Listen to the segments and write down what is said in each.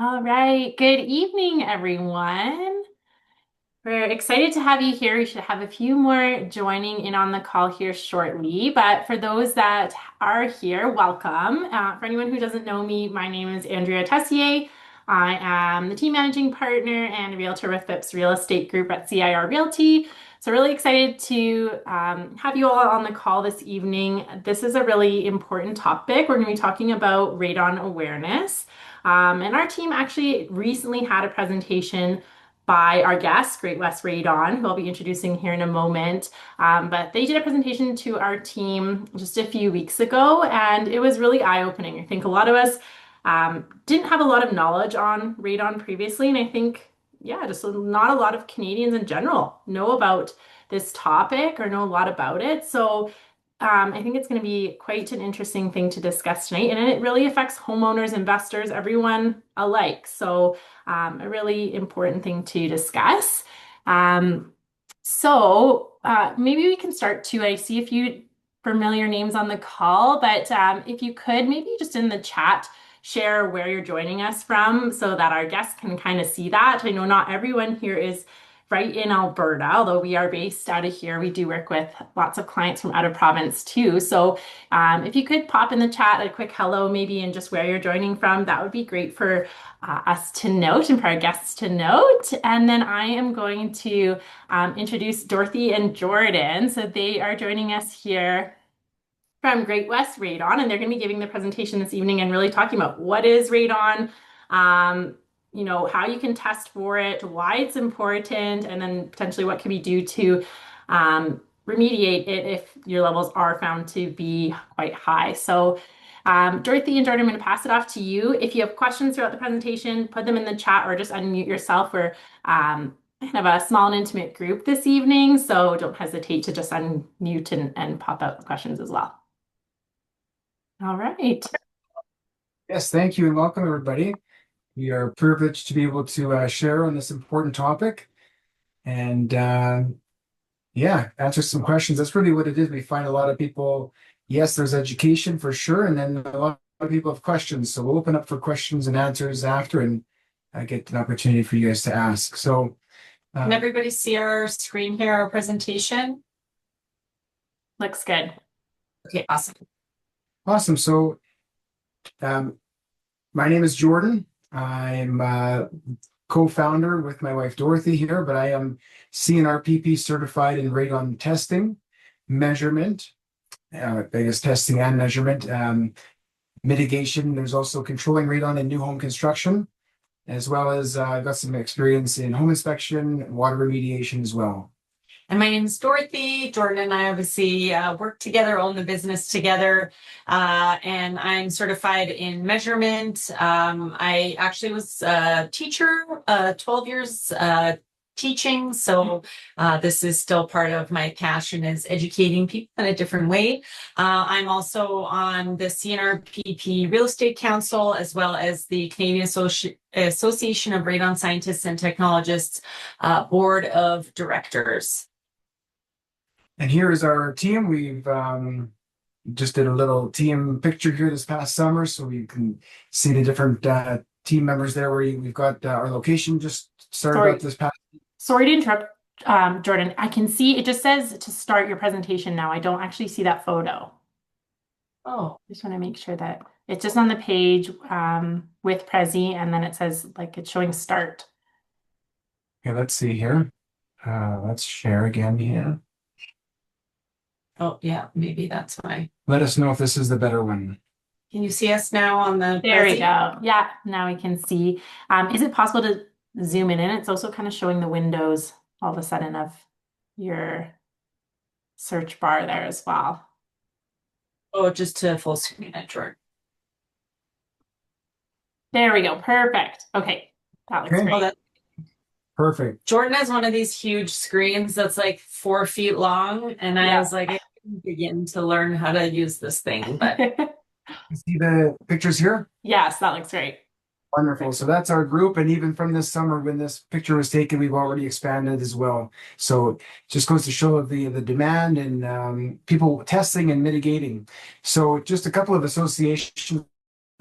All right. Good evening, everyone. We're excited to have you here. We should have a few more joining in on the call here shortly. But for those that are here, welcome. For anyone who doesn't know me, my name is Andrea Tessier. I am the team managing partner and realtor with Phipps Real Estate Group at CIR Realty. So really excited to have you all on the call this evening. This is a really important topic. We're going to be talking about radon awareness. And our team actually recently had a presentation by our guest, Great West Radon, who I'll be introducing here in a moment. But they did a presentation to our team just a few weeks ago, and it was really eye-opening. I think a lot of us didn't have a lot of knowledge on radon previously, and I think, yeah, just not a lot of Canadians in general know about this topic or know a lot about it. So I think it's going to be quite an interesting thing to discuss tonight, and it really affects homeowners, investors, everyone alike. So, a really important thing to discuss. Um, Maybe we can start to. I see a few familiar names on the call, but if you could, maybe just in the chat, share where you're joining us from so that our guests can kind of see that. I know not everyone here is right in Alberta, although we are based out of here. We do work with lots of clients from out of province too. So if you could pop in the chat a quick hello, maybe, and just where you're joining from, that would be great for us to note and for our guests to note. And then I am going to introduce Dorothy and Jordan. So they are joining us here from Great West Radon, and they're going to be giving the presentation this evening and really talking about what is radon, um, how you can test for it, why it's important, and then potentially what can we do to remediate it if your levels are found to be quite high. So Dorothy and Jordan, I'm going to pass it off to you. If you have questions throughout the presentation, put them in the chat or just unmute yourself. We're kind of a small and intimate group this evening, so don't hesitate to just unmute and pop out questions as well. All right. Yes, thank you and welcome everybody. We are privileged to be able to share on this important topic and yeah, answer some questions. That's really what it is. We find a lot of people, yes, there's education for sure, and then a lot of people have questions. So we'll open up for questions and answers after and get an opportunity for you guys to ask. So can everybody see our screen here, our presentation? Looks good. Okay, awesome. Awesome. So my name is Jordan. I'm co-founder with my wife Dorothy here, but I am CNRPP certified in radon testing, measurement, I guess testing and measurement, mitigation. There's also controlling radon in new home construction, as well as I've got some experience in home inspection, water remediation as well. And my name is Dorothy. Jordan and I obviously work together, own the business together, and I'm certified in measurement. I actually was a teacher, 12 years teaching, so this is still part of my passion is educating people in a different way. I'm also on the CNRPP Real Estate Council, as well as the Canadian Association of Radon Scientists and Technologists Board of Directors. And here is our team. We've just did a little team picture here this past summer, so you can see the different team members there. Where we've got our location just started out this past. Sorry to interrupt, Jordan. I can see it just says to start your presentation now. I don't actually see that photo. Oh, just want to make sure that it's just on the page with Prezi, and then it says like it's showing start. Okay, let's see here. Let's share again here. Oh, yeah, maybe that's why. Let us know if this is the better one. Can you see us now on the There we go. Yeah, now we can see. Is it possible to zoom in? It's also kind of showing the windows all of a sudden of your search bar there as well. Oh, just to full screen it, Jordan. There we go. Perfect. Okay. That looks great. Oh, perfect. Jordan has one of these huge screens that's like 4 feet long, and I was like, I didn't begin to learn how to use this thing, but you see the pictures here? Yes, that looks great. Wonderful. So that's our group, and even from this summer when this picture was taken, we've already expanded as well. So it just goes to show the demand and people testing and mitigating. So just a couple of associations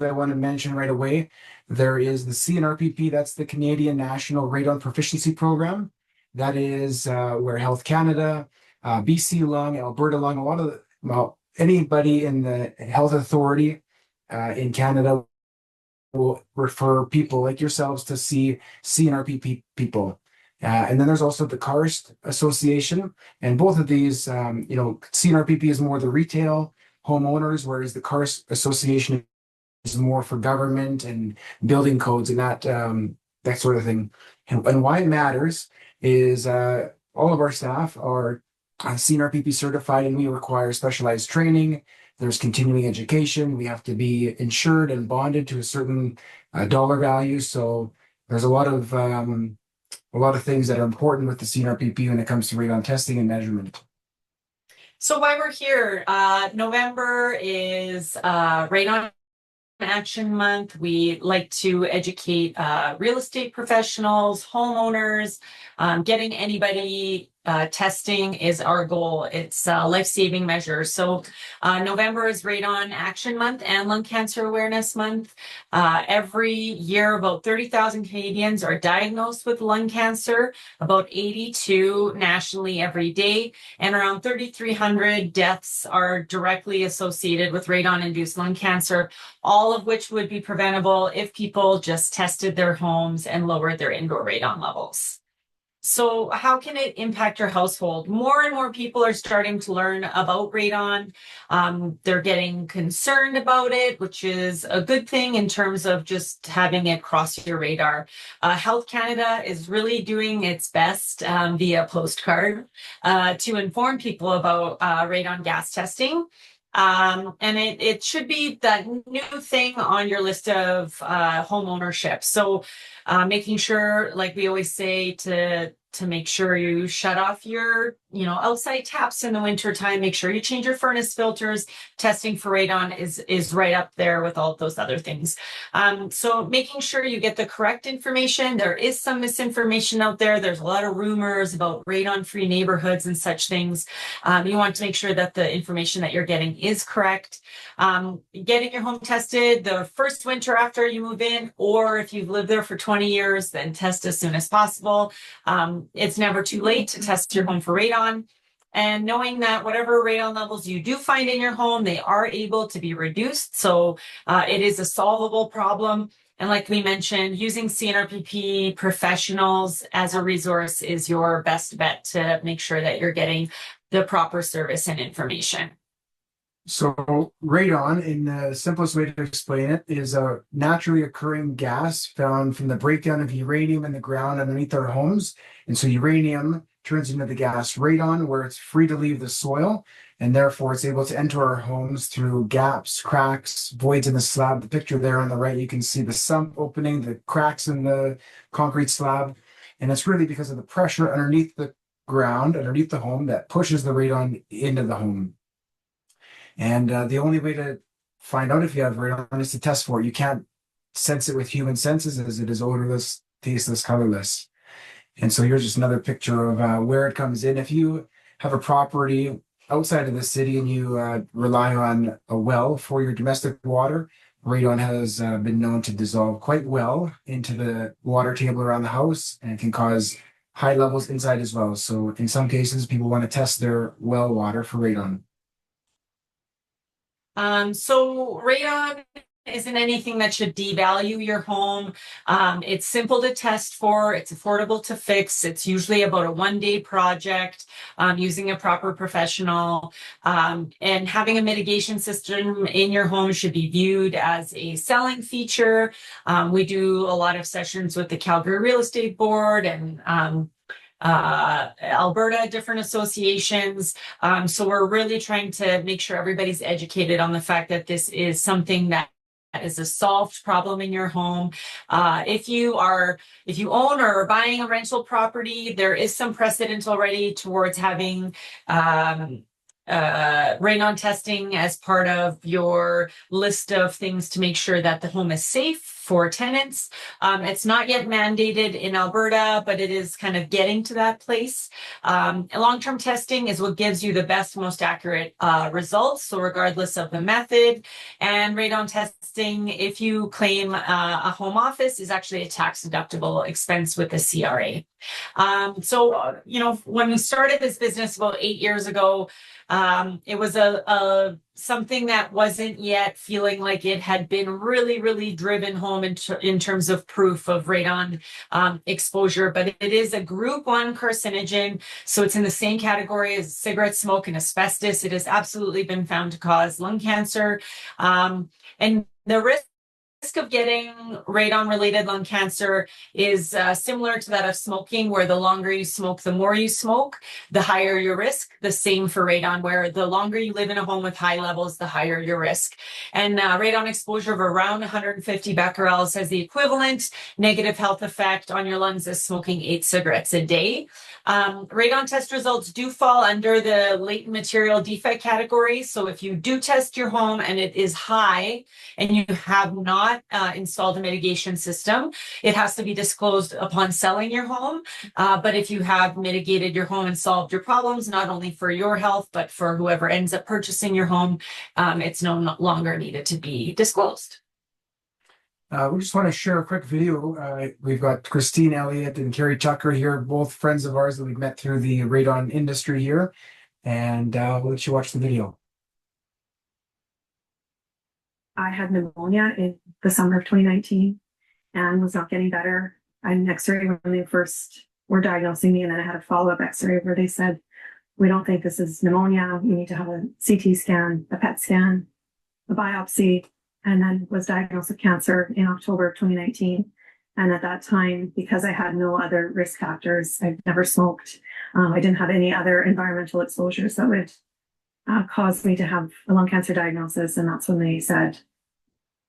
I want to mention right away. There is the CNRPP, that's the Canadian National Radon Proficiency Program. That is where Health Canada, BC Lung, Alberta Lung, a lot of well, anybody in the health authority in Canada will refer people like yourselves to see CNRPP people. And then there's also the Karst Association, and both of these, CNRPP is more the retail homeowners, whereas the Karst Association is more for government and building codes and that sort of thing. And why it matters is all of our staff are CNRPP certified, and we require specialized training. There's continuing education. We have to be insured and bonded to a certain dollar value. So there's a lot of things that are important with the CNRPP when it comes to radon testing and measurement. So while we're here, November is Radon Action Month. We like to educate real estate professionals, homeowners, getting anybody testing is our goal. It's a life-saving measure. So November is Radon Action Month and Lung Cancer Awareness Month. Every year, about 30,000 Canadians are diagnosed with lung cancer, about 82 nationally every day, and around 3,300 deaths are directly associated with radon-induced lung cancer, all of which would be preventable if people just tested their homes and lowered their indoor radon levels. So how can it impact your household? More and more people are starting to learn about radon. They're getting concerned about it, which is a good thing in terms of just having it cross your radar. Health Canada is really doing its best via postcard to inform people about radon gas testing. And it should be that new thing on your list of home ownership. So making sure, like we always say, to make sure you shut off your outside taps in the winter time, make sure you change your furnace filters. Testing for radon is right up there with all of those other things. So making sure you get the correct information. There is some misinformation out there. There's a lot of rumors about radon-free neighborhoods and such things. You want to make sure that the information that you're getting is correct. Getting your home tested the first winter after you move in, or if you've lived there for 20 years, then test as soon as possible. It's never too late to test your home for radon. And knowing that whatever radon levels you do find in your home, they are able to be reduced. So it is a solvable problem. And like we mentioned, using CNRPP professionals as a resource is your best bet to make sure that you're getting the proper service and information. So radon, in the simplest way to explain it, is a naturally occurring gas found from the breakdown of uranium in the ground underneath our homes. And so uranium turns into the gas radon, where it's free to leave the soil, and therefore it's able to enter our homes through gaps, cracks, voids in the slab. The picture there on the right, you can see the sump opening, the cracks in the concrete slab. And it's really because of the pressure underneath the ground, underneath the home, that pushes the radon into the home. And the only way to find out if you have radon is to test for it. You can't sense it with human senses, as it is odorless, tasteless, colorless. And so here's just another picture of where it comes in. If you have a property outside of the city and you rely on a well for your domestic water, radon has been known to dissolve quite well into the water table around the house, and it can cause high levels inside as well. So in some cases, people want to test their well water for radon. So radon isn't anything that should devalue your home. It's simple to test for, it's affordable to fix. It's usually about a 1-day project, using a proper professional. And having a mitigation system in your home should be viewed as a selling feature. We do a lot of sessions with the Calgary Real Estate Board and Alberta, different associations. So we're really trying to make sure everybody's educated on the fact that this is something that is a solved problem in your home. If you own or are buying a rental property, there is some precedent already towards having radon testing as part of your list of things to make sure that the home is safe for tenants. It's not yet mandated in Alberta, but it is kind of getting to that place. Long-term testing is what gives you the best, most accurate results. So regardless of the method, and radon testing, if you claim a home office, is actually a tax deductible expense with the CRA. When we started this business about 8 years ago, it was something that wasn't yet feeling like it had been really, really driven home in terms of proof of radon exposure. But it is a group 1 carcinogen, so it's in the same category as cigarette smoke and asbestos. It has absolutely been found to cause lung cancer, and the risk of getting radon-related lung cancer is similar to that of smoking, where the longer you smoke, the more you smoke, the higher your risk. The same for radon, where the longer you live in a home with high levels, the higher your risk. And radon exposure of around 150 becquerels has the equivalent negative health effect on your lungs as smoking 8 cigarettes a day. Radon test results do fall under the latent material defect category. So if you do test your home and it is high and you have not installed a mitigation system, it has to be disclosed upon selling your home. But if you have mitigated your home and solved your problems, not only for your health, but for whoever ends up purchasing your home, it's no longer needed to be disclosed. We just want to share a quick video. We've got Christine Elliott and Carrie Tucker here, both friends of ours that we've met through the radon industry here. And we'll let you watch the video. I had pneumonia in the summer of 2019 and was not getting better. I had an x-ray when they first were diagnosing me, and then I had a follow-up x-ray where they said, we don't think this is pneumonia. You need to have a CT scan, a PET scan, a biopsy, and then was diagnosed with cancer in October of 2019. And at that time, because I had no other risk factors, I've never smoked, I didn't have any other environmental exposures that would caused me to have a lung cancer diagnosis. And that's when they said,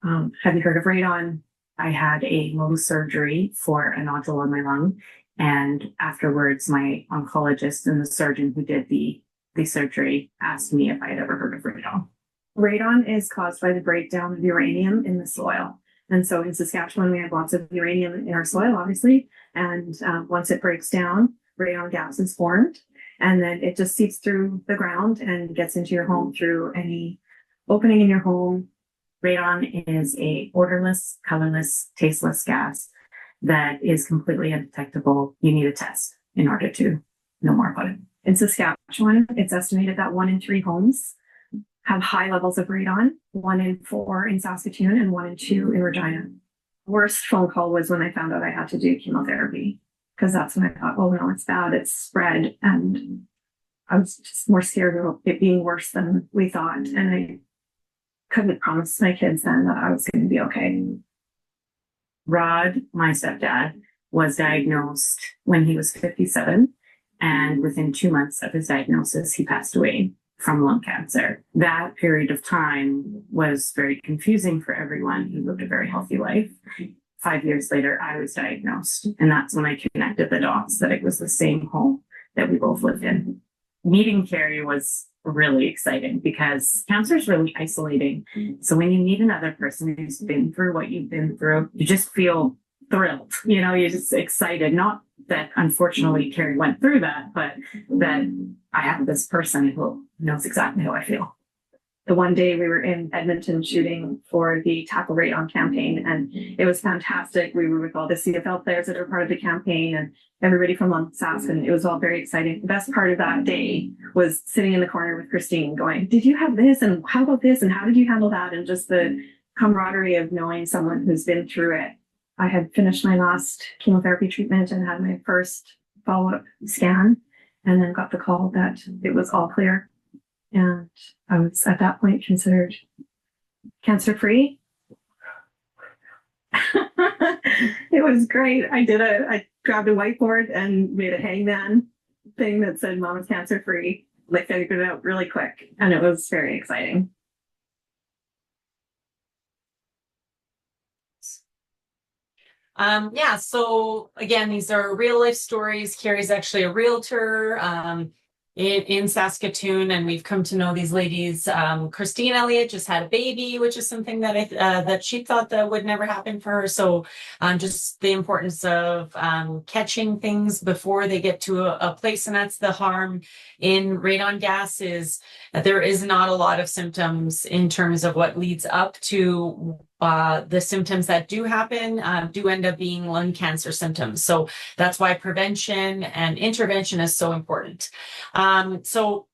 have you heard of radon? I had a Mohs surgery for a nodule in my lung. And afterwards, my oncologist and the surgeon who did the surgery asked me if I had ever heard of radon. Radon is caused by the breakdown of uranium in the soil. And so in Saskatchewan, we have lots of uranium in our soil, obviously. And once it breaks down, radon gas is formed. And then it just seeps through the ground and gets into your home through any opening in your home. Radon is a odorless, colorless, tasteless gas that is completely undetectable. You need a test in order to know more about it. In Saskatchewan, it's estimated that 1 in 3 homes have high levels of radon, 1 in 4 in Saskatoon, and 1 in 2 in Regina. Worst phone call was when I found out I had to do chemotherapy, because that's when I thought, oh no, it's bad, it's spread. And I was just more scared of it being worse than we thought. And I couldn't promise my kids then that I was going to be okay. Rod, my stepdad, was diagnosed when he was 57. And within 2 months of his diagnosis, he passed away from lung cancer. That period of time was very confusing for everyone. He lived a very healthy life. 5 years later, I was diagnosed. And that's when I connected the dots that it was the same home that we both lived in. Meeting Carrie was really exciting because cancer is really isolating. So when you meet another person who's been through what you've been through, you just feel thrilled. You know, you're just excited. Not that unfortunately Carrie went through that, but that I have this person who knows exactly how I feel. The one day we were in Edmonton shooting for the Tackle Radon campaign, and it was fantastic. We were with all the CFL players that are part of the campaign and everybody from Sask, and it was all very exciting. The best part of that day was sitting in the corner with Christine going, did you have this? And how about this? And how did you handle that? And just the camaraderie of knowing someone who's been through it. I had finished my last chemotherapy treatment and had my first follow-up scan, and then got the call that it was all clear. And I was at that point considered cancer-free. It was great. I grabbed a whiteboard and made a hangman thing that said Mom is cancer-free. I figured it out really quick, and it was very exciting. So again, these are real life stories. Carrie's actually a realtor. in Saskatoon, and we've come to know these ladies. Christine Elliott just had a baby, which is something that that she thought that would never happen for her. So just the importance of catching things before they get to a place, and that's the harm in radon gas, is that there is not a lot of symptoms in terms of what leads up to the symptoms that do happen do end up being lung cancer symptoms. So that's why prevention and intervention is so important. So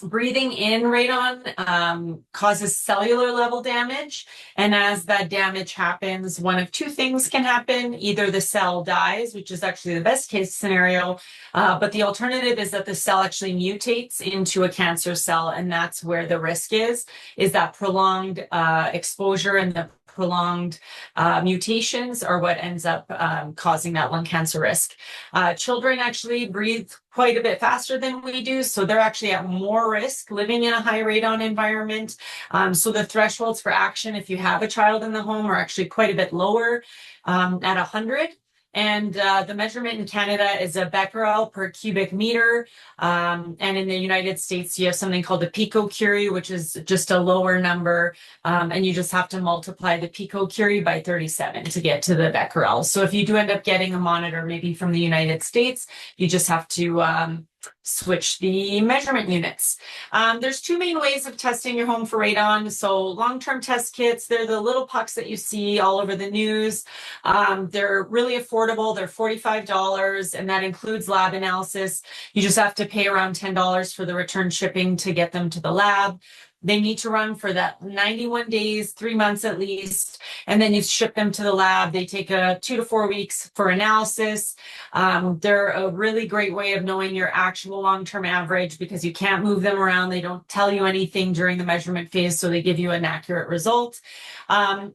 breathing in radon causes cellular level damage. And as that damage happens, one of two things can happen. Either the cell dies, which is actually the best case scenario, but the alternative is that the cell actually mutates into a cancer cell. And that's where the risk is that prolonged exposure and the prolonged mutations are what ends up causing that lung cancer risk. Children actually breathe quite a bit faster than we do, so they're actually at more risk living in a high radon environment. So the thresholds for action, if you have a child in the home, are actually quite a bit lower at 100. And the measurement in Canada is a becquerel per cubic meter. And in the United States, you have something called a picocurie, which is just a lower number. And you just have to multiply the picocurie by 37 to get to the becquerel. So if you do end up getting a monitor, maybe from the United States, you just have to switch the measurement units. There's two main ways of testing your home for radon. So long-term test kits, they're the little pucks that you see all over the news. They're really affordable. They're $45, and that includes lab analysis. You just have to pay around $10 for the return shipping to get them to the lab. They need to run for that 91 days, 3 months at least, and then you ship them to the lab. They take 2 to 4 weeks for analysis. They're a really great way of knowing your actual long-term average because you can't move them around. They don't tell you anything during the measurement phase, so they give you an accurate result.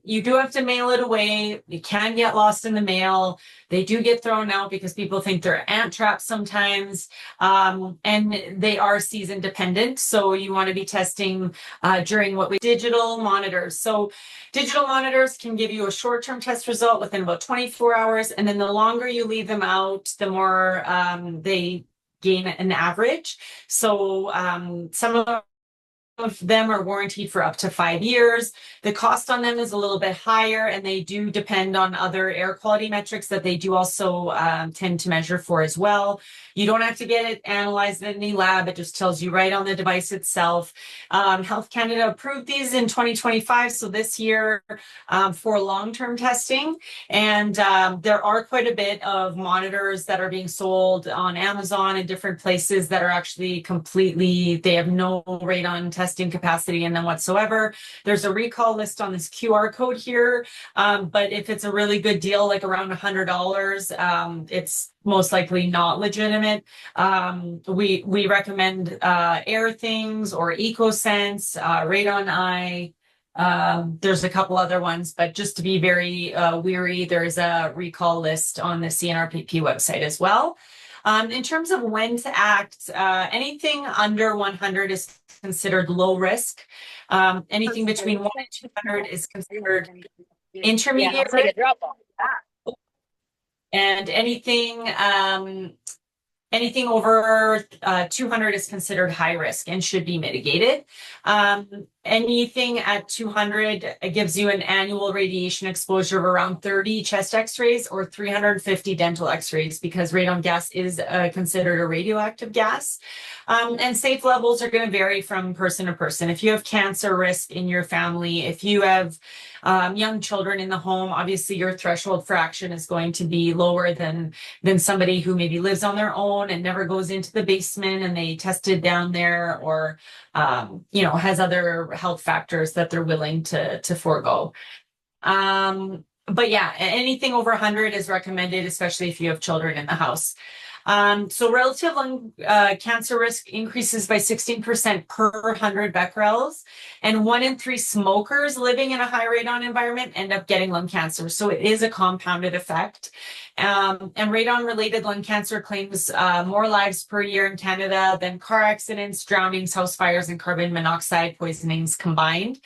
You do have to mail it away. It can get lost in the mail. They do get thrown out because people think they're ant traps sometimes, and they are season dependent. So you want to be testing during what we digital monitors. So digital monitors can give you a short-term test result within about 24 hours. And then the longer you leave them out, the more they gain an average. So some of them are warranted for up to 5 years. The cost on them is a little bit higher, and they do depend on other air quality metrics that they do also tend to measure for as well. You don't have to get it analyzed in any lab. It just tells you right on the device itself. Health Canada approved these in 2025, so this year for long-term testing. And there are quite a bit of monitors that are being sold on Amazon and different places that are actually completely, they have no radon testing capacity in them whatsoever. There's a recall list on this QR code here, but if it's a really good deal, like around $100, it's most likely not legitimate. We recommend Air Things or EcoSense, Radon Eye. There's a couple other ones, but just to be very wary, there's a recall list on the CNRPP website as well. In terms of when to act, anything under 100 is considered low risk. Anything between 1 and 200 is considered intermediate risk. And anything over 200 is considered high risk and should be mitigated. Anything at 200 gives you an annual radiation exposure of around 30 chest x-rays or 350 dental x-rays, because radon gas is considered a radioactive gas. And safe levels are going to vary from person to person. If you have cancer risk in your family, if you have young children in the home, obviously your threshold for action is going to be lower than somebody who maybe lives on their own and never goes into the basement and they tested down there, or has other health factors that they're willing to forego. But yeah, anything over 100 is recommended, especially if you have children in the house. So relative lung cancer risk increases by 16% per 100 becquerels, and 1 in 3 smokers living in a high radon environment end up getting lung cancer. So it is a compounded effect. And radon-related lung cancer claims more lives per year in Canada than car accidents, drownings, house fires, and carbon monoxide poisonings combined.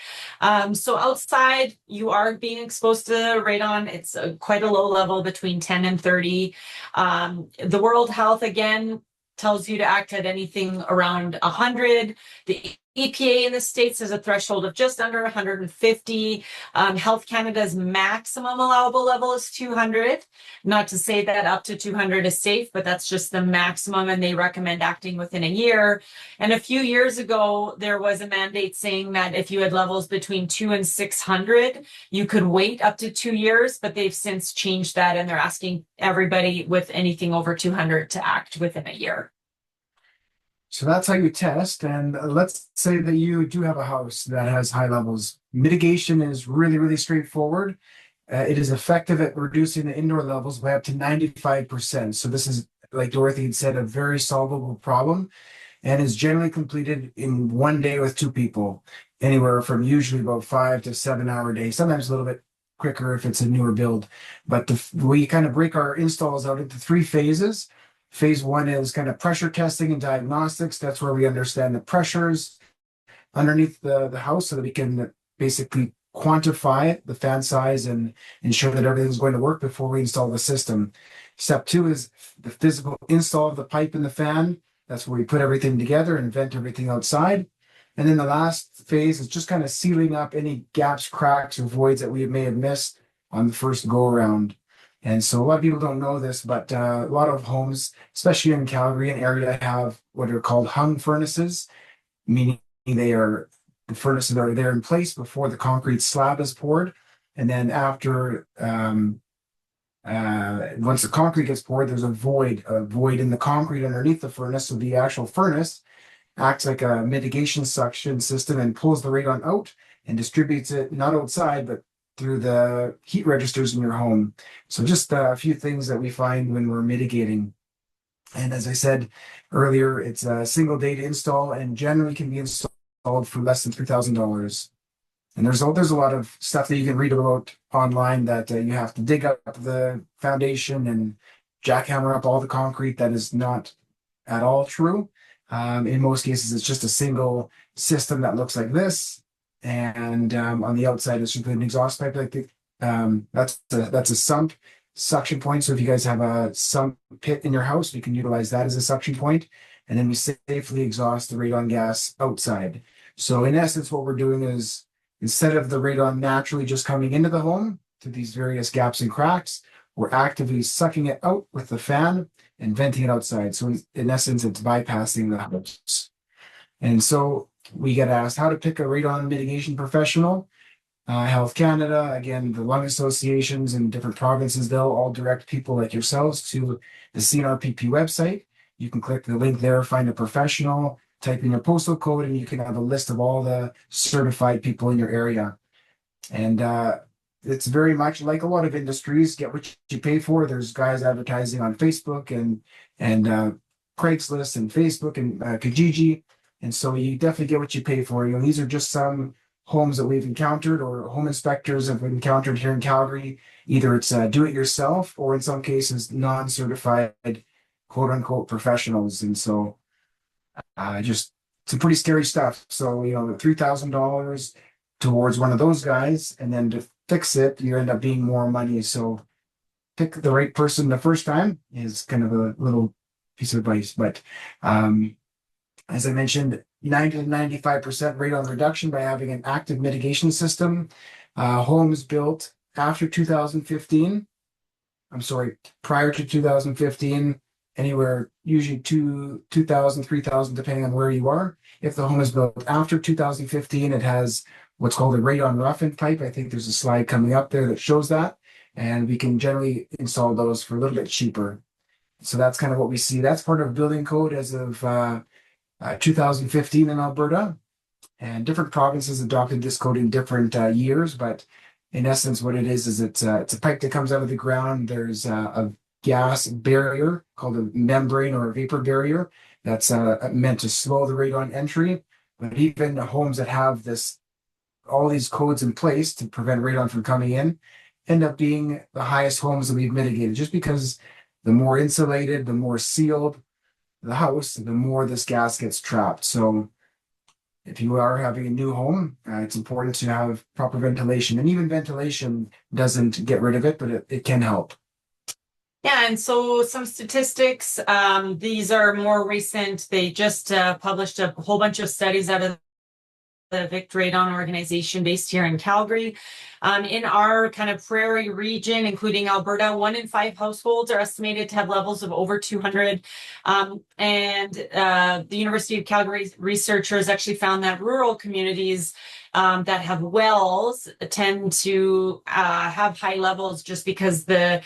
So outside, you are being exposed to radon. It's quite a low level, between 10 and 30. The World Health, again, tells you to act at anything around 100. The EPA in the States has a threshold of just under 150. Health Canada's maximum allowable level is 200. Not to say that up to 200 is safe, but that's just the maximum, and they recommend acting within a year. And a few years ago, there was a mandate saying that if you had levels between 2 and 600, you could wait up to 2 years, but they've since changed that, and they're asking everybody with anything over 200 to act within a year. So that's how you test. And let's say that you do have a house that has high levels. Mitigation is really, really straightforward. It is effective at reducing the indoor levels by up to 95%. So this is, like Dorothy had said, a very solvable problem, and is generally completed in 1 day with 2 people, anywhere from usually about 5 to 7 hour days, sometimes a little bit quicker if it's a newer build. But we kind of break our installs out into 3 phases. Phase 1 is kind of pressure testing and diagnostics. That's where we understand the pressures underneath the house so that we can basically quantify the fan size and ensure that everything's going to work before we install the system. Step 2 is the physical install of the pipe and the fan. That's where we put everything together and vent everything outside. And then the last phase is just kind of sealing up any gaps, cracks, or voids that we may have missed on the first go around. And so a lot of people don't know this, but a lot of homes, especially in Calgary and area, have what are called hung furnaces, meaning the furnaces are there in place before the concrete slab is poured. And then after, once the concrete gets poured, there's a void in the concrete underneath the furnace. So the actual furnace acts like a mitigation suction system and pulls the radon out and distributes it not outside, but through the heat registers in your home. So just a few things that we find when we're mitigating. And as I said earlier, it's a single day to install and generally can be installed for less than $3,000. And there's a lot of stuff that you can read about online that you have to dig up the foundation and jackhammer up all the concrete. That is not at all true. In most cases, it's just a single system that looks like this. And on the outside is just an exhaust pipe. That's a sump suction point. So if you guys have a sump pit in your house, you can utilize that as a suction point, and then we safely exhaust the radon gas outside. So in essence, what we're doing is, instead of the radon naturally just coming into the home through these various gaps and cracks, we're actively sucking it out with the fan and venting it outside. So in essence, it's bypassing the house. And so we get asked how to pick a radon mitigation professional. Health Canada, again, the lung associations in different provinces, they'll all direct people like yourselves to the CNRPP website. You can click the link there, find a professional, type in your postal code, and you can have a list of all the certified people in your area. And it's very much like a lot of industries, get what you pay for. There's guys advertising on Facebook and Craigslist and Facebook and Kijiji. And so you definitely get what you pay for. You know, these are just some homes that we've encountered or home inspectors have encountered here in Calgary. Either it's do-it-yourself or in some cases non-certified quote-unquote professionals. And so just some pretty scary stuff. So, you know, $3,000 towards one of those guys, and then to fix it, you end up being more money. So pick the right person the first time is kind of a little piece of advice. But as I mentioned, 90 to 95% radon reduction by having an active mitigation system. Homes built after 2015, prior to 2015, anywhere usually 2,000, 3,000, depending on where you are. If the home is built after 2015, it has what's called a radon rough-in pipe. I think there's a slide coming up there that shows that. And we can generally install those for a little bit cheaper. So that's kind of what we see. That's part of building code as of 2015 in Alberta, and different provinces adopted this code in different years. But in essence, what it is it's a pipe that comes out of the ground. There's a gas barrier called a membrane or a vapor barrier that's meant to slow the radon entry. But even the homes that have all these codes in place to prevent radon from coming in end up being the highest homes that we've mitigated, just because the more insulated, the more sealed the house, the more this gas gets trapped. So if you are having a new home, it's important to have proper ventilation, and even ventilation doesn't get rid of it, but it can help. Yeah, and so some statistics, these are more recent. They just published a whole bunch of studies out of the Great Radon organization based here in Calgary. In our kind of prairie region, including Alberta, 1 in 5 households are estimated to have levels of over 200. The University of Calgary researchers actually found that rural communities that have wells tend to have high levels just because the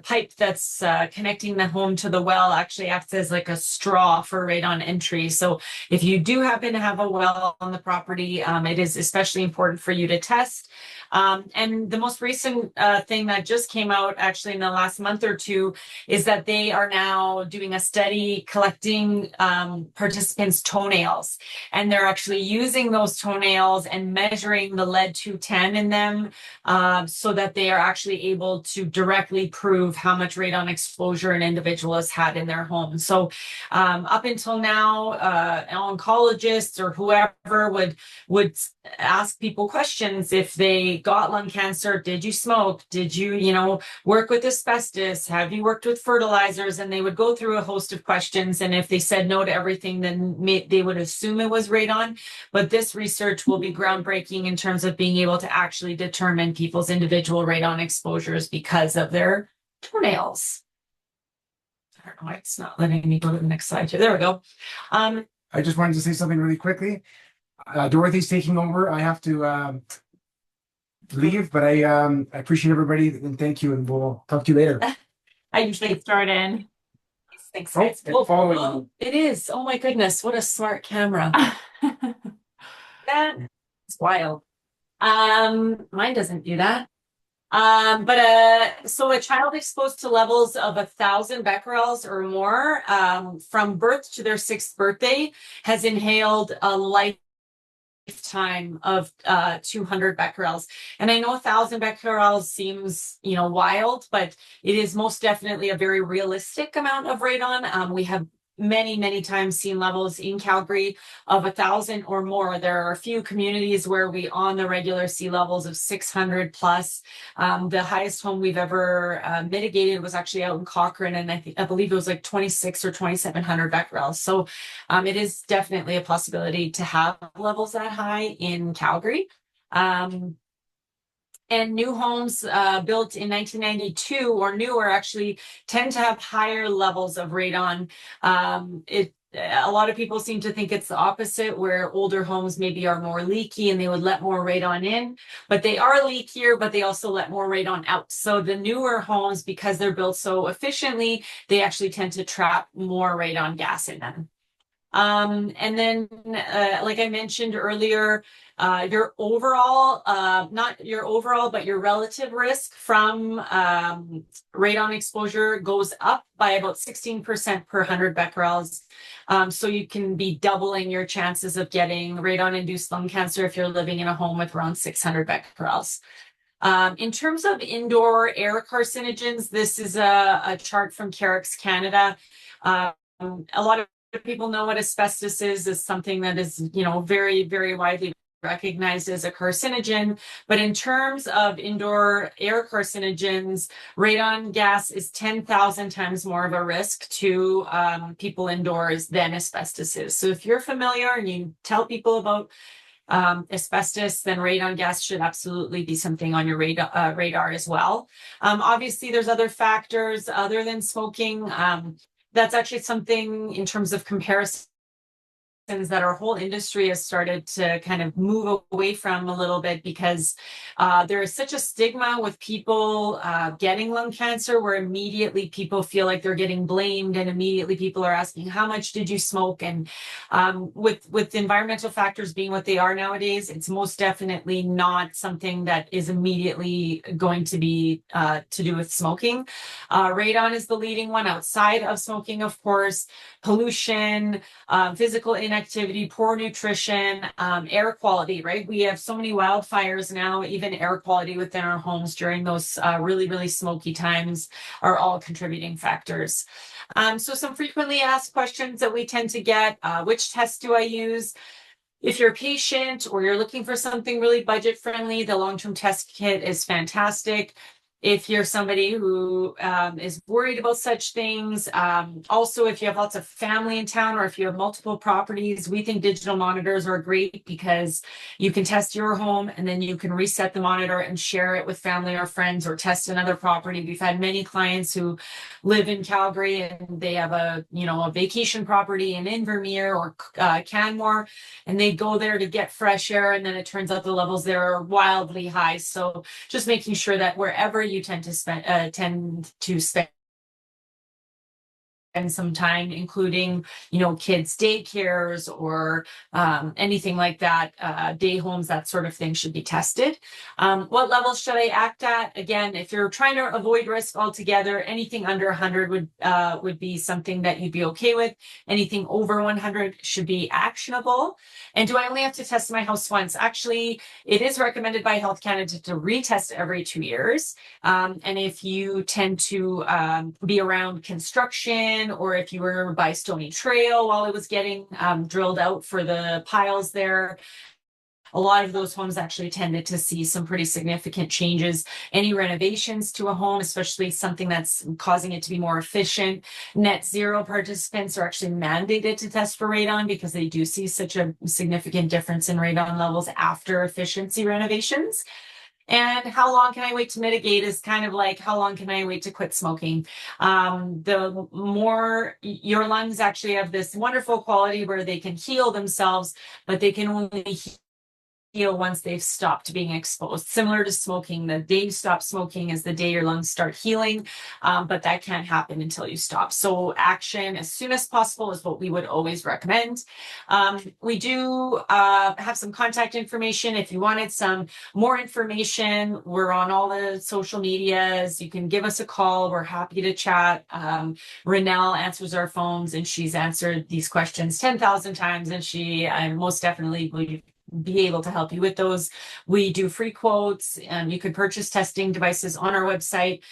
pipe that's connecting the home to the well actually acts as like a straw for radon entry. So if you do happen to have a well on the property, it is especially important for you to test. And the most recent thing that just came out actually in the last month or two is that they are now doing a study collecting participants' toenails. And they're actually using those toenails and measuring the lead 210 in them so that they are actually able to directly prove how much radon exposure an individual has had in their home. So up until now, oncologists or whoever would ask people questions if they got lung cancer. Did you smoke? Did you work with asbestos? Have you worked with fertilizers? And they would go through a host of questions. And if they said no to everything, then they would assume it was radon. But this research will be groundbreaking in terms of being able to actually determine people's individual radon exposures because of their toenails. I don't know why it's not letting me go to the next slide here. There we go. I just wanted to say something really quickly. Dorothy's taking over. I have to leave, but I appreciate everybody and thank you, and we'll talk to you later. I usually Start in. Thanks, Oh, guys. it's following. It is. Oh my goodness, what a smart camera. That's wild. Mine doesn't do that. So a child exposed to levels of 1,000 becquerels or more from birth to their 6th birthday has inhaled a lifetime of 200 becquerels. And I know 1,000 becquerels seems wild, but it is most definitely a very realistic amount of radon. We have many times seen levels in Calgary of 1,000 or more. There are a few communities where we on the regular see levels of 600 plus. The highest home we've ever mitigated was actually out in Cochrane, and I believe it was like 26 or 2,700 becquerels. So it is definitely a possibility to have levels that high in Calgary. And new homes built in 1992 or newer actually tend to have higher levels of radon. A lot of people seem to think it's the opposite, where older homes maybe are more leaky and they would let more radon in, but they are leakier, but they also let more radon out. So the newer homes, because they're built so efficiently, they actually tend to trap more radon gas in them. And then, like I mentioned earlier, your overall, not your overall, but your relative risk from radon exposure goes up by about 16% per 100 becquerels. So you can be doubling your chances of getting radon-induced lung cancer if you're living in a home with around 600 becquerels. In terms of indoor air carcinogens, this is a chart from Carrick's Canada. A lot of people know what asbestos is something that is, very, very widely recognized as a carcinogen. But in terms of indoor air carcinogens, radon gas is 10,000 times more of a risk to people indoors than asbestos is. So if you're familiar and you tell people about asbestos, then radon gas should absolutely be something on your radar as well. Obviously, there's other factors other than smoking. That's actually something in terms of comparison that our whole industry has started to kind of move away from a little bit, because there is such a stigma with people getting lung cancer, where immediately people feel like they're getting blamed, and immediately people are asking, how much did you smoke? And with environmental factors being what they are nowadays, it's most definitely not something that is immediately going to be to do with smoking. Radon is the leading one outside of smoking, of course. Pollution, physical inactivity, poor nutrition, air quality, right? We have so many wildfires now, even air quality within our homes during those really, really smoky times are all contributing factors. So some frequently asked questions that we tend to get, which test do I use? If you're a patient or you're looking for something really budget friendly, the long-term test kit is fantastic. if you're somebody who is worried about such things. Also, if you have lots of family in town or if you have multiple properties, we think digital monitors are great because you can test your home and then you can reset the monitor and share it with family or friends or test another property. We've had many clients who live in Calgary and they have a vacation property in Invermere or Canmore, and they go there to get fresh air, and then it turns out the levels there are wildly high. So just making sure that wherever you tend to spend some time, including, kids' daycares or anything like that, day homes, that sort of thing should be tested. What levels should I act at? Again, if you're trying to avoid risk altogether, anything under 100 would be something that you'd be okay with. Anything over 100 should be actionable. And do I only have to test my house once? Actually, it is recommended by Health Canada to retest every 2 years. And if you tend to be around construction, or if you were by Stony Trail while it was getting drilled out for the piles there, a lot of those homes actually tended to see some pretty significant changes. Any renovations to a home, especially something that's causing it to be more efficient. Net zero participants are actually mandated to test for radon because they do see such a significant difference in radon levels after efficiency renovations. And how long can I wait to mitigate is kind of like, how long can I wait to quit smoking? The more your lungs actually have this wonderful quality where they can heal themselves, but they can only heal once they've stopped being exposed. Similar to smoking, the day you stop smoking is the day your lungs start healing, but that can't happen until you stop. So action as soon as possible is what we would always recommend. We do have some contact information. If you wanted some more information, we're on all the social medias. You can give us a call. We're happy to chat. Renelle answers our phones, and she's answered these questions 10,000 times, and she most definitely will be able to help you with those. We do free quotes, and you can purchase testing devices on our website.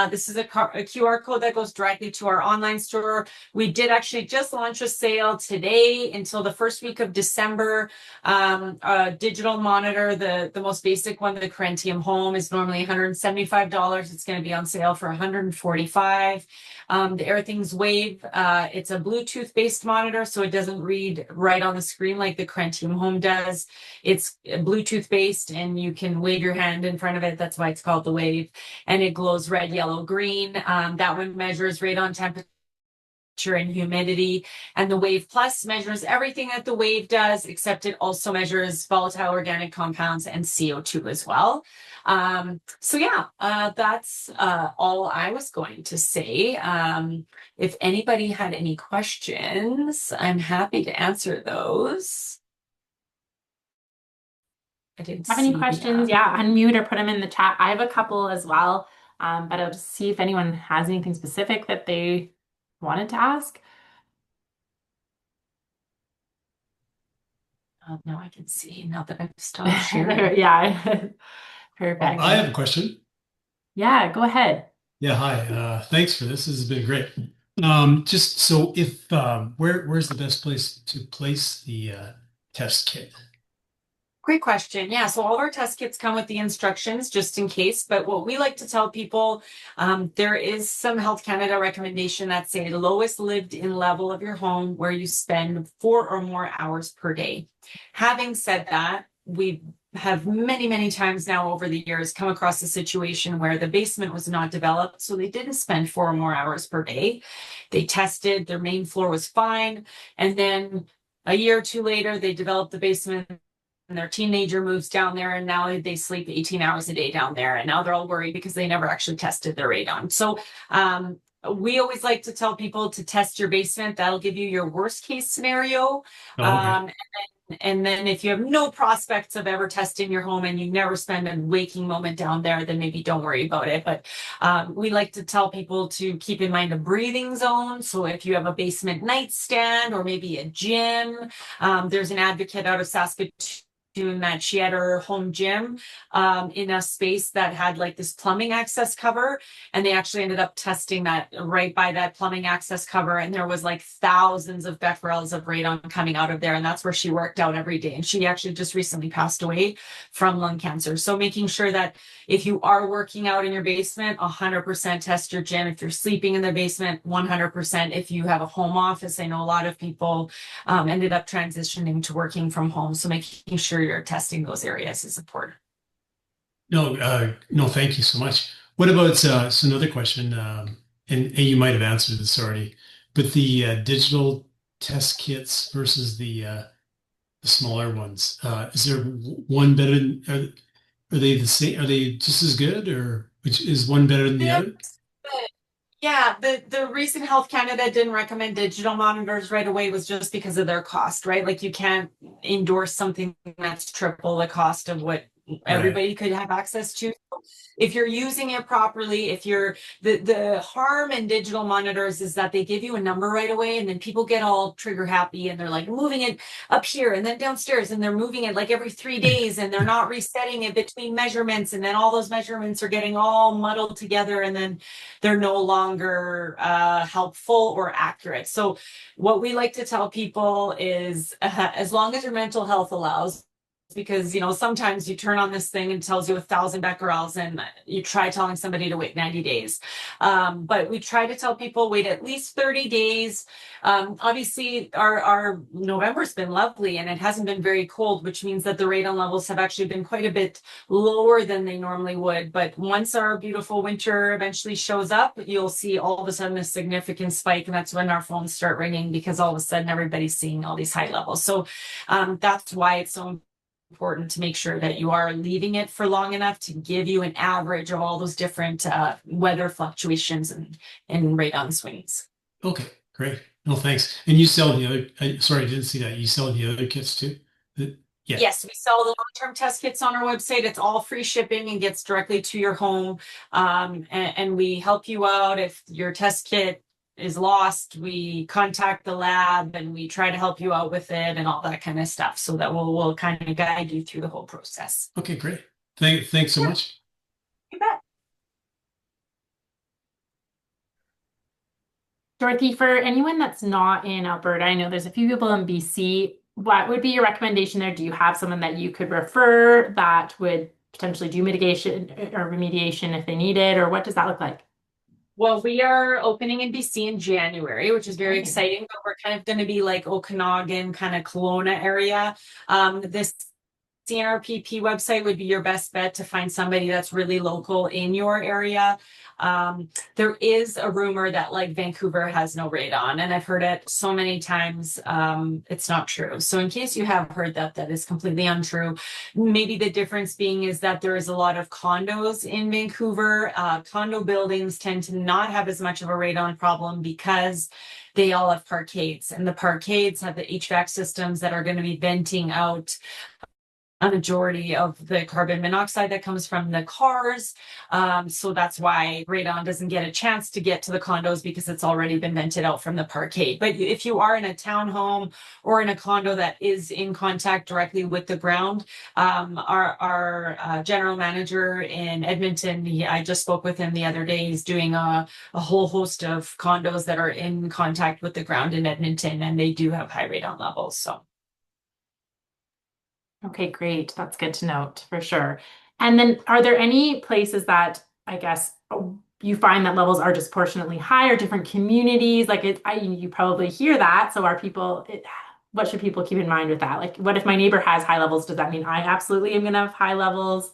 This is a QR code that goes directly to our online store. We did actually just launch a sale today until the first week of December. A digital monitor, the most basic one, the Corentium Home, is normally $175. It's going to be on sale for $145. The Airthings Wave, it's a Bluetooth based monitor, so it doesn't read right on the screen like the Corentium Home does. It's Bluetooth based, and you can wave your hand in front of it. That's why it's called the Wave, and it glows red, yellow, green. That one measures radon temperature and humidity, and the Wave Plus measures everything that the Wave does, except it also measures volatile organic compounds and CO2 as well. So yeah, that's all I was going to say. If anybody had any questions, I'm happy to answer those. I didn't Have any see questions? Yeah, unmute or put them in the chat. I have a couple as well, but I'll just see if anyone has anything specific that they wanted to ask. Now I can see, now that I've stopped sharing. Yeah, perfect. I have a question. Yeah, go ahead. Yeah, hi. Thanks for this. This has been great. Just so if where's the best place to place the test kit? Great question. Yeah, so all of our test kits come with the instructions just in case, but what we like to tell people, there is some Health Canada recommendation that say lowest lived in level of your home where you spend 4 or more hours per day. Having said that, we have many times now over the years come across a situation where the basement was not developed, so they didn't spend 4 or more hours per day. They tested, their main floor was fine, and then a year or two later, they developed the basement, and their teenager moves down there, and now they sleep 18 hours a day down there, and now they're all worried because they never actually tested their radon. So we always like to tell people to test your basement. That'll give you your worst case scenario. Okay. And then if you have no prospects of ever testing your home and you never spend a waking moment down there, then maybe don't worry about it. But we like to tell people to keep in mind a breathing zone. So if you have a basement nightstand or maybe a gym, there's an advocate out of Saskatoon doing that. She had her home gym in a space that had like this plumbing access cover, and they actually ended up testing that right by that plumbing access cover, and there was like thousands of becquerels of radon coming out of there, and that's where she worked out every day. And she actually just recently passed away from lung cancer. So making sure that if you are working out in your basement, 100% test your gym. If you're sleeping in the basement, 100%. If you have a home office, I know a lot of people ended up transitioning to working from home. So making sure you're testing those areas is important. No, thank you so much. What about so another question, and you might have answered this already, but the digital test kits versus the smaller ones, is there one better than, are they the same? Are they just as good, or which is one better than the other? Yeah, the reason Health Canada didn't recommend digital monitors right away was just because of their cost, right? Like you can't endorse something that's triple the cost of what Right. everybody could have access to. If you're using it properly, if you're the harm in digital monitors is that they give you a number right away, and then people get all trigger happy and they're like moving it up here and then downstairs, and they're moving it like every 3 days, and they're not resetting it between measurements, and then all those measurements are getting all muddled together, and then they're no longer helpful or accurate. So what we like to tell people is as long as your mental health allows, because sometimes you turn on this thing and it tells you 1,000 becquerels, and you try telling somebody to wait 90 days, but we try to tell people wait at least 30 days. Obviously our November's been lovely and it hasn't been very cold, which means that the radon levels have actually been quite a bit lower than they normally would. But once our beautiful winter eventually shows up, you'll see all of a sudden a significant spike, and that's when our phones start ringing, because all of a sudden everybody's seeing all these high levels. So that's why it's so important to make sure that you are leaving it for long enough to give you an average of all those different weather fluctuations and radon swings. Okay, great. No, thanks. And you sell the other, sorry, I didn't see that. You sell the other kits too? Yeah. Yes, we sell the long-term test kits on our website. It's all free shipping and gets directly to your home. And we help you out if your test kit is lost. We contact the lab and we try to help you out with it and all that kind of stuff, so that we'll kind of guide you through the whole process. Okay, great. Thanks so much. You bet. Dorothy, for anyone that's not in Alberta, I know there's a few people in BC. What would be your recommendation there? Do you have someone that you could refer that would potentially do mitigation or remediation if they needed, or what does that look like? Well, we are opening in BC in January, which is very Okay. exciting, but we're kind of going to be like Okanagan, kind of Kelowna area. This CNRPP website would be your best bet to find somebody that's really local in your area. There is a rumor that like Vancouver has no radon, and I've heard it so many times. It's not true. So in case you have heard that, that is completely untrue. Maybe the difference being is that there is a lot of condos in Vancouver. Condo buildings tend to not have as much of a radon problem because they all have parkades, and the parkades have the HVAC systems that are going to be venting out a majority of the carbon monoxide that comes from the cars. So that's why radon doesn't get a chance to get to the condos, because it's already been vented out from the parkade. But if you are in a townhome or in a condo that is in contact directly with the ground, our general manager in Edmonton, I just spoke with him the other day. He's doing a whole host of condos that are in contact with the ground in Edmonton, and they do have high radon levels. So. Okay, great. That's good to note for sure. And then are there any places that I guess you find that levels are disproportionately high, or different communities? Like you probably hear that. So what should people keep in mind with that? Like, what if my neighbor has high levels? Does that mean I absolutely am going to have high levels?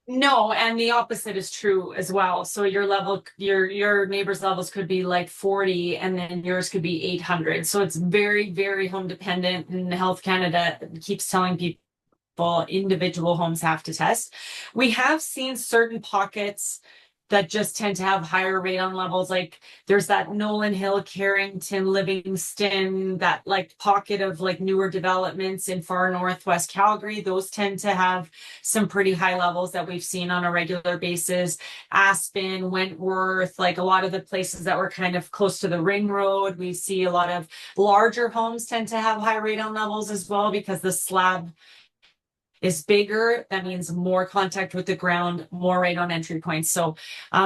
No, and the opposite is true as well. So your neighbor's levels could be like 40, and then yours could be 800. So it's very, very home dependent. And Health Canada keeps telling people individual homes have to test. We have seen certain pockets that just tend to have higher radon levels. Like there's that Nolan Hill, Carrington, Livingston, that like pocket of like newer developments in far northwest Calgary. Those tend to have some pretty high levels that we've seen on a regular basis. Aspen, Wentworth, like a lot of the places that were kind of close to the ring road. We see a lot of larger homes tend to have high radon levels as well, because the slab is bigger, that means more contact with the ground, more radon entry points. So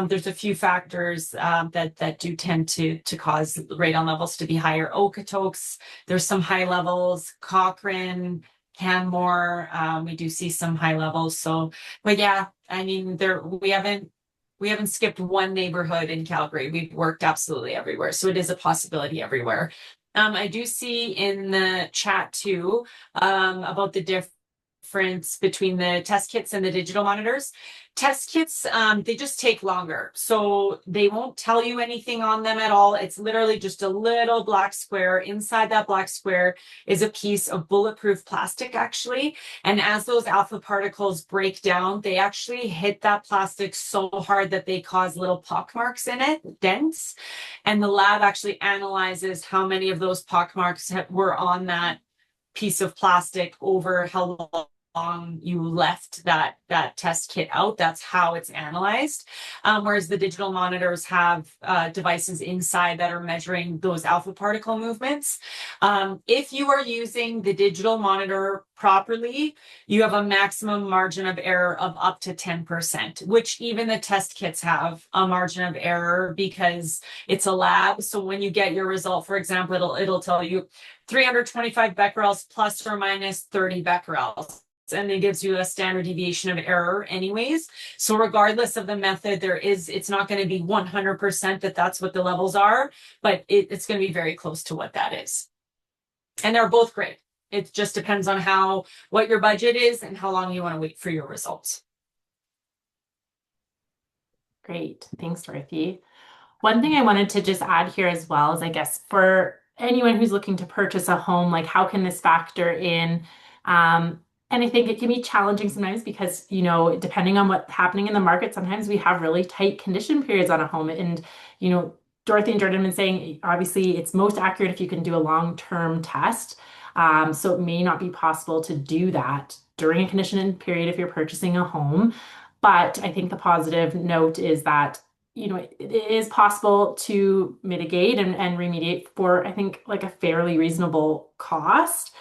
there's a few factors that do tend to cause radon levels to be higher. Okotoks, there's some high levels. Cochrane, Canmore, we do see some high levels. So, but yeah, I mean, we haven't skipped one neighborhood in Calgary. We've worked absolutely everywhere. So it is a possibility everywhere. I do see in the chat too about the difference between the test kits and the digital monitors. Test kits, they just take longer. So they won't tell you anything on them at all. It's literally just a little black square. Inside that black square is a piece of bulletproof plastic, actually. And as those alpha particles break down, they actually hit that plastic so hard that they cause little pock marks in it, dents. And the lab actually analyzes how many of those pock marks were on that piece of plastic over how long you left that test kit out. That's how it's analyzed. Whereas the digital monitors have devices inside that are measuring those alpha particle movements. If you are using the digital monitor properly, you have a maximum margin of error of up to 10%, which even the test kits have a margin of error because it's a lab. So when you get your result, for example, it'll tell you 325 becquerels plus or minus 30 becquerels. And it gives you a standard deviation of error anyways. So regardless of the method, it's not going to be 100% that's what the levels are, but it's going to be very close to what that is. And they're both great. It just depends on what your budget is and how long you want to wait for your results. Great. Thanks, Dorothy. One thing I wanted to just add here as well is, I guess, for anyone who's looking to purchase a home, like how can this factor in? And I think it can be challenging sometimes because, depending on what's happening in the market, sometimes we have really tight condition periods on a home. And, Dorothy and Jordan have been saying, obviously, it's most accurate if you can do a long-term test. So it may not be possible to do that during a condition period if you're purchasing a home. But I think the positive note is that it is possible to mitigate and remediate for, I think, like a fairly reasonable cost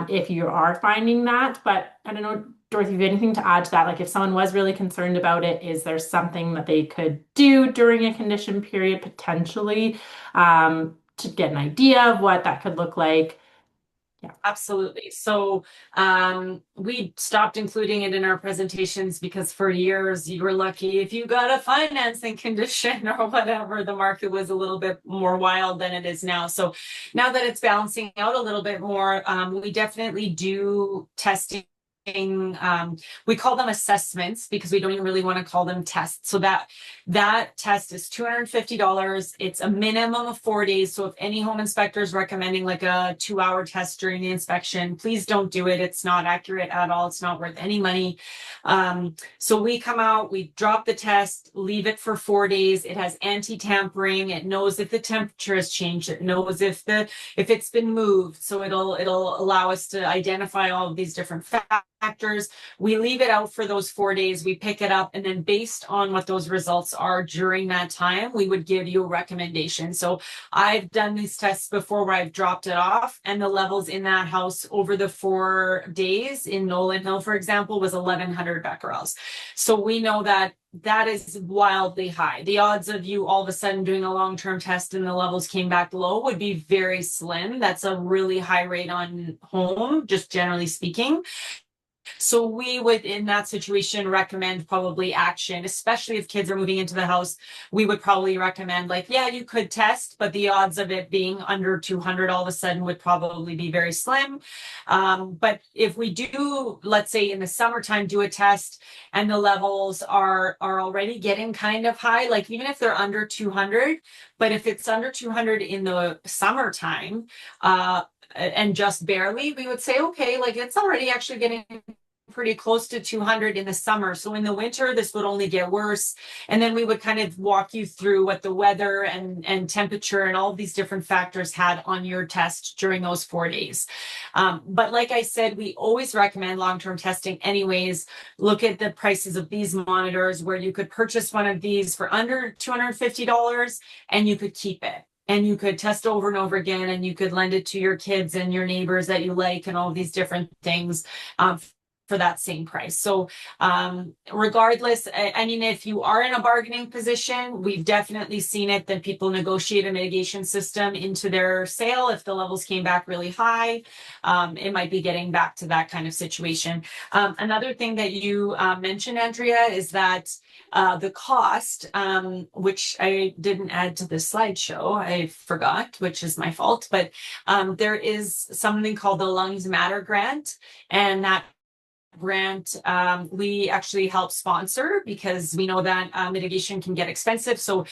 if you are finding that. But I don't know, Dorothy, if you have anything to add to that, like if someone was really concerned about it, is there something that they could do during a condition period potentially to get an idea of what that could look like? Yeah, absolutely. So we stopped including it in our presentations because for years you were lucky if you got a financing condition or whatever. The market was a little bit more wild than it is now. So now that it's balancing out a little bit more, we definitely do testing. We call them assessments because we don't even really want to call them tests. So that test is $250. It's a minimum of 4 days. So if any home inspector is recommending like a 2-hour test during the inspection, please don't do it. It's not accurate at all. It's not worth any money. So we come out, we drop the test, leave it for 4 days. It has anti-tampering. It knows if the temperature has changed. It knows if it's been moved. So it'll allow us to identify all of these different factors. We leave it out for those 4 days. We pick it up, and then based on what those results are during that time, we would give you a recommendation. So I've done these tests before where I've dropped it off, and the levels in that house over the 4 days in Nolan Hill, for example, was 1,100 becquerels. So we know that is wildly high. The odds of you all of a sudden doing a long-term test and the levels came back low would be very slim. That's a really high rate on home, just generally speaking. So we would, in that situation, recommend probably action, especially if kids are moving into the house. We would probably recommend, like, yeah, you could test, but the odds of it being under 200 all of a sudden would probably be very slim. But if we do, let's say in the summertime, do a test and the levels are already getting kind of high, like even if they're under 200, but if it's under 200 in the summertime, and just barely, we would say, okay, like it's already actually getting pretty close to 200 in the summer. So in the winter, this would only get worse. And then we would kind of walk you through what the weather and temperature and all these different factors had on your test during those 4 days. But like I said, we always recommend long-term testing anyways. Look at the prices of these monitors where you could purchase one of these for under $250 and you could keep it. And you could test over and over again, and you could lend it to your kids and your neighbors that you like and all these different things for that same price. So regardless, I mean, if you are in a bargaining position, we've definitely seen it that people negotiate a mitigation system into their sale. If the levels came back really high, it might be getting back to that kind of situation. Another thing that you mentioned, Andrea, is that the cost, which I didn't add to the slideshow, I forgot, which is my fault, but there is something called the Lungs Matter grant, and that grant we actually help sponsor because we know that mitigation can get expensive. So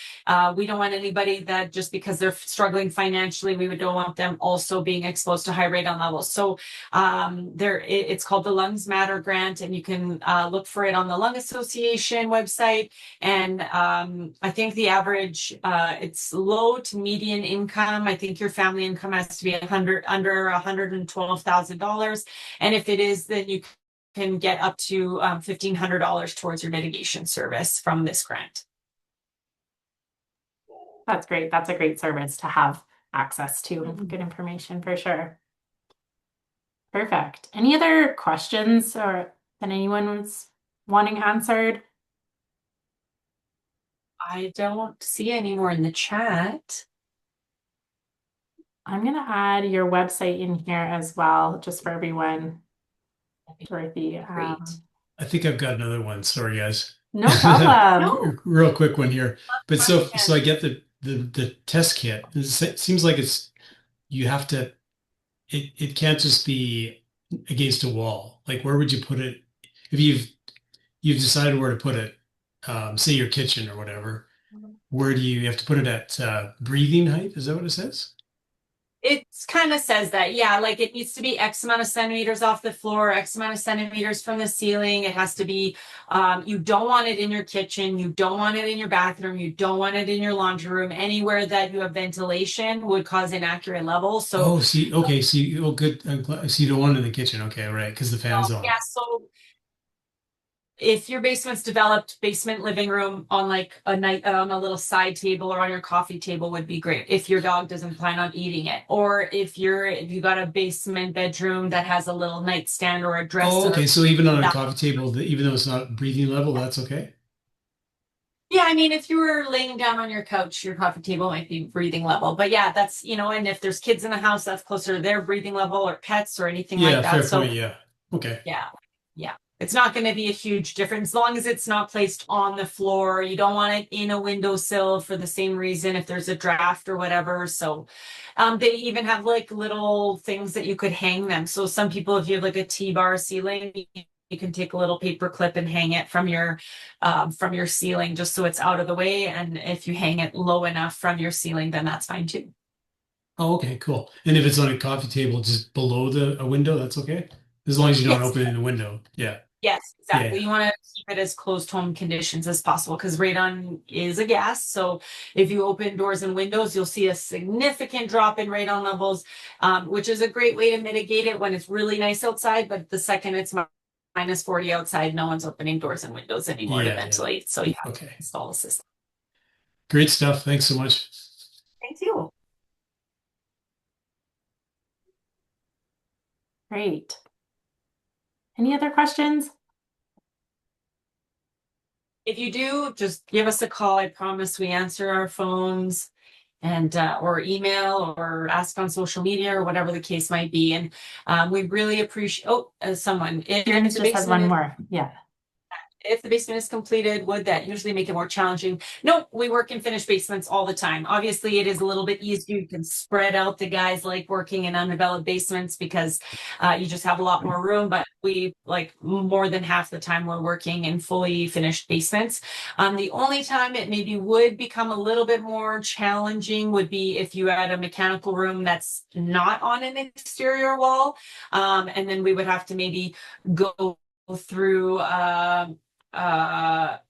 we don't want anybody that just because they're struggling financially, we don't want them also being exposed to high radon levels. So it's called the Lungs Matter grant, and you can look for it on the Lung Association website. And I think the average it's low to median income. I think your family income has to be under $112,000, and if it is, then you can get up to $1,500 towards your mitigation service from this grant. That's great. That's a great service to have access to. Good information for sure. Perfect. Any other questions or that anyone was wanting answered? I don't see any more in the chat. I'm going to add your website in here as well, just for everyone. Dorothy. Great. I think I've got another one. Sorry, guys. No problem. No. Real quick one here. But so Question. I get the test kit. It seems like you have to, it can't just be against a wall. Like where would you put it if you've decided where to put it, say your kitchen or whatever, where do you have to put it at breathing height? Is that what it says? It kind of says that, yeah, like it needs to be X amount of centimeters off the floor, X amount of centimeters from the ceiling. It has to be, you don't want it in your kitchen. You don't want it in your bathroom. You don't want it in your laundry room. Anywhere that you have ventilation would cause inaccurate levels. So, Oh, see, okay, see, oh, good. So you don't want it in the kitchen. Okay, right, because the fan's on. yeah, so if your basement's developed, basement living room on like a night on a little side table or on your coffee table would be great if your dog doesn't plan on eating it. Or if you got a basement bedroom that has a little nightstand or a dresser. Oh, okay. So even on a coffee table, even though it's not breathing level, that's okay. Yeah, I mean, if you were laying down on your couch, your coffee table might be breathing level. But yeah, that's, and if there's kids in the house, that's closer to their breathing level, or pets or anything Yeah, like that. fair So point. Yeah. Okay. yeah. It's not going to be a huge difference as long as it's not placed on the floor. You don't want it in a windowsill for the same reason if there's a draft or whatever. So they even have like little things that you could hang them. So some people, if you have like a T-bar ceiling, you can take a little paper clip and hang it from your ceiling just so it's out of the way. And if you hang it low enough from your ceiling, then that's fine too. Oh, okay, cool. And if it's on a coffee table just below a window, that's okay? As long as you don't Yes. open it in the window. Yeah. Yes, exactly. Yeah. You want to keep it as closed home conditions as possible because radon is a gas. So if you open doors and windows, you'll see a significant drop in radon levels, which is a great way to mitigate it when it's really nice outside. But the second it's minus 40 outside, no one's opening doors and windows anymore to ventilate. So you have to install a system. Great stuff. Thanks so much. Thank you. Great. Any other questions? If you do, just give us a call. I promise we answer our phones and or email or ask on social media or whatever the case might be. And we really appreciate, someone. Karen just has one more. Yeah. If the basement is completed, would that usually make it more challenging? No, we work in finished basements all the time. Obviously, it is a little bit easier. You can spread out the guys like working in undeveloped basements because you just have a lot more room. But we like more than half the time we're working in fully finished basements. The only time it maybe would become a little bit more challenging would be if you had a mechanical room that's not on an exterior wall. And then we would have to maybe go through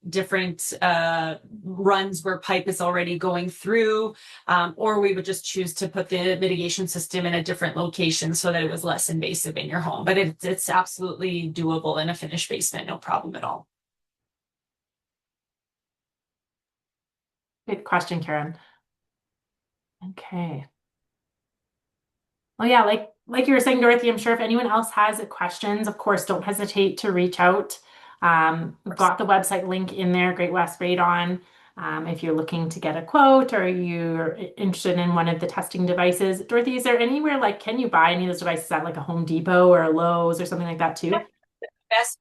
different runs where pipe is already going through, or we would just choose to put the mitigation system in a different location so that it was less invasive in your home. But it's absolutely doable in a finished basement, no problem at all. Good question, Karen. Okay. Well, yeah, like you were saying, Dorothy, I'm sure if anyone else has questions, of course, don't hesitate to reach out. We've got the website link in there, Great West Radon. If you're looking to get a quote or you're interested in one of the testing devices. Dorothy, is there anywhere like can you buy any of those devices at like a Home Depot or a Lowe's or something like that too? Best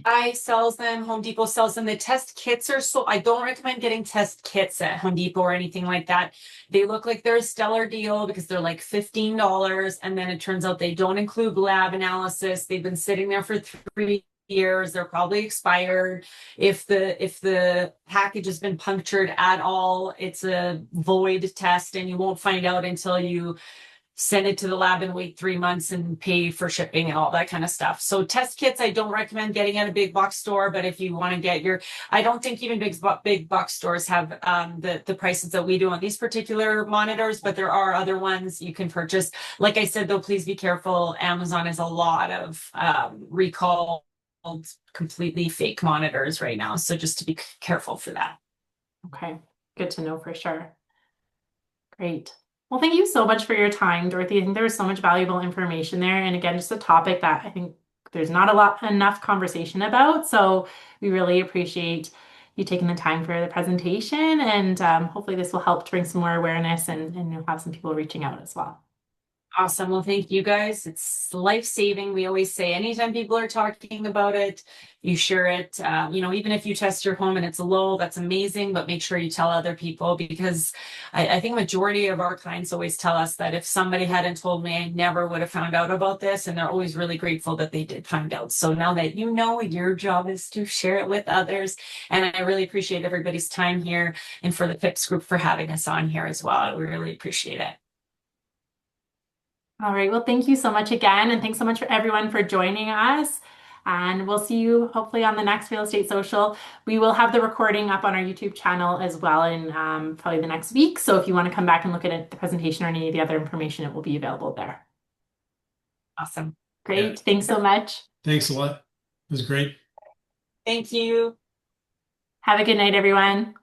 Buy sells them, Home Depot sells them. The test kits are so I don't recommend getting test kits at Home Depot or anything like that. They look like they're a stellar deal because they're like $15, and then it turns out they don't include lab analysis. They've been sitting there for 3 years. They're probably expired. If the package has been punctured at all, it's a void test, and you won't find out until you send it to the lab and wait 3 months and pay for shipping and all that kind of stuff. So test kits, I don't recommend getting at a big box store, but if you want to get I don't think even big box stores have the prices that we do on these particular monitors, but there are other ones you can purchase. Like I said, though, please be careful. Amazon has a lot of recalled, completely fake monitors right now. So just to be careful for that. Okay, good to know for sure. Great. Well, thank you so much for your time, Dorothy. I think there was so much valuable information there. And again, just a topic that I think there's not enough conversation about. So we really appreciate you taking the time for the presentation. And hopefully this will help to bring some more awareness and you'll have some people reaching out as well. Awesome. Well, thank you guys. It's life-saving. We always say anytime people are talking about it, you share it. Even if you test your home and it's low, that's amazing, but make sure you tell other people, because I think majority of our clients always tell us that if somebody hadn't told me, I never would have found out about this. And they're always really grateful that they did find out. So now that you know, your job is to share it with others. And I really appreciate everybody's time here, and for the FIPS group for having us on here as well. We really appreciate it. All right. Well, thank you so much again. And thanks so much for everyone for joining us. And we'll see you hopefully on the next Real Estate Social. We will have the recording up on our YouTube channel as well in probably the next week. So if you want to come back and look at it, the presentation or any of the other information, it will be available there. Awesome. Great. Yeah. Thanks so much. Thanks a lot. It was great. Thank you. Have a good night, everyone.